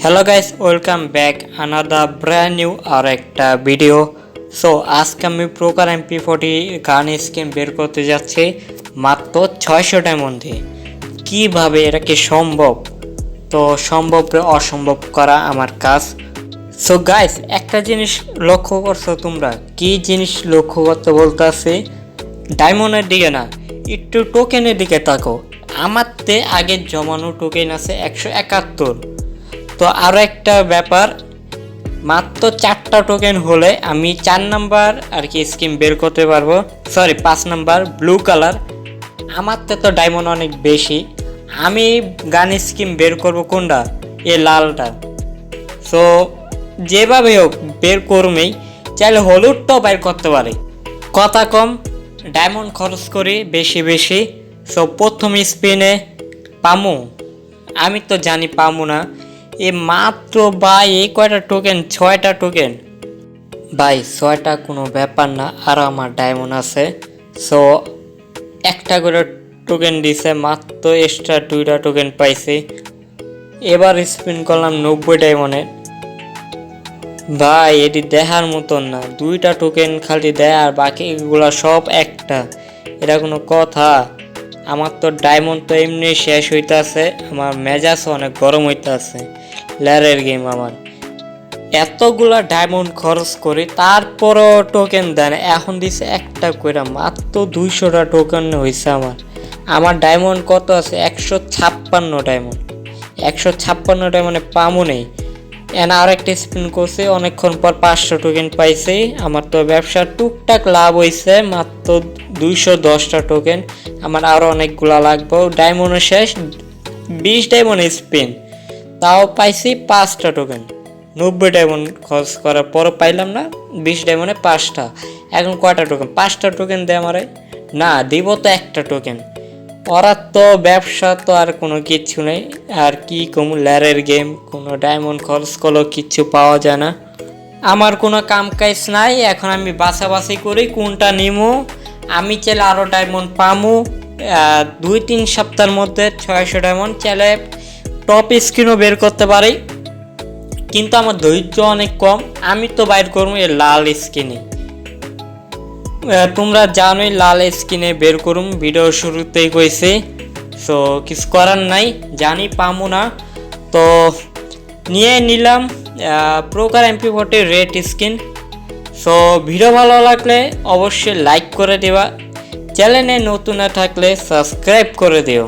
Hello guys, welcome back another brand new আর একটা video. So আজকে আমি প্রকার MP40 গান স্কিন বের করতে যাচ্ছি মাত্র 600টার মধ্যে। কিভাবে এটা কি সম্ভব? তো সম্ভব অসম্ভব করা আমার কাজ। সো গাইস, একটা জিনিস লক্ষ্য করছো তোমরা? কি জিনিস লক্ষ্য করতে বলতেছি? ডায়মন্ডের দিকে না, একটু টোকেনের দিকে তাকো। আমারতে আগে জমানো টোকেন আছে 171। তো আরও একটা ব্যাপার, মাত্র 4টা টোকেন হলে আমি 4 নাম্বার আর কি স্কিম বের করতে পারবো। Sorry, 5 number blue colour. আমারতে তো ডায়মন্ড অনেক বেশি, আমি গান স্কিম বের করব কোনটা? এ লালটা। সো যেভাবে হোক বের করমেই, চাইলে হলুদটাও বের করতে পারি। কথা কম, ডায়মন্ড খরচ করি বেশি বেশি। সো প্রথম স্পিনে পামু, আমি তো জানি পামু না। এ মাত্র ভাই এই কয়টা টোকেন? 6টা টোকেন ভাই। 6টা কোনো ব্যাপার না, আর আমার ডায়মন্ড আছে। সো একটা করে টোকেন দিছে, মাত্র এক্সট্রা 2টা টোকেন পাইছি। এবার স্পিন করলাম 90 ডায়মন্ডের। ভাই এটি দেখার মতন না, 2টা টোকেন খালি দেয় আর বাকিগুলো সব একটা। এটা কোনো কথা? আমার তো ডায়মন্ড তো এমনি শেষ হইতেছে, আমার মেজাজও অনেক গরম হইতেছে। ল্যারের গেম আমার, এতগুলা ডায়মন্ড খরচ করি তারপরও টোকেন দেন। এখন দিছে একটা কইরা, মাত্র 200টা টোকেন হয়েছে আমার। আমার ডায়মন্ড কত আছে? 156 ডায়মন্ড। 156 ডায়মন্ডে পামু নেই। এনা আর একটা স্পিন করছে, অনেকক্ষণ পর 500 টোকেন পাইছে। আমার তো ব্যবসা টুকটাক লাভ হয়েছে, মাত্র 210টা টোকেন। আমার আরও অনেকগুলা লাগবে। ডায়মন্ড শেষ, 20 ডায়মন্ড স্পিন, তাও পাইছি 5টা টোকেন। 90 ডায়মন্ড খরচ করার পরও পাইলাম না, 20 ডায়মন্ডে 5টা। এখন কয়টা টোকেন? 5টা টোকেন দেয় আমারে না, দিব তো একটা টোকেন। ওরা তো ব্যবসা তো আর কোনো কিচ্ছু নেই। আর কি কমু, ল্যারের গেম, কোনো ডায়মন্ড খরচ করলেও কিচ্ছু পাওয়া যায় না। আমার কোনো কাম কাজ নাই, এখন আমি বাছাবাছি করি কোনটা নিমু। আমি চাইলে আরও ডায়মন্ড পামু 2-3 সপ্তাহের মধ্যে। 600 ডায়মন্ড চাইলে টপ স্ক্রিনও বের করতে পারি, কিন্তু আমার ধৈর্য অনেক কম। আমি তো বাইর করবো এই লাল স্ক্রিনে। তোমরা জানোই লাল স্ক্রিনে বের করুম, ভিডিও শুরুতেই কইছি। সো কিছু করার নাই, জানি পামু না, তো নিয়ে নিলাম প্রকার MP40 red skin. So video ভালো লাগলে অবশ্যই লাইক করে দেবা, চ্যানেলে নতুন না থাকলে সাবস্ক্রাইব করে দিও।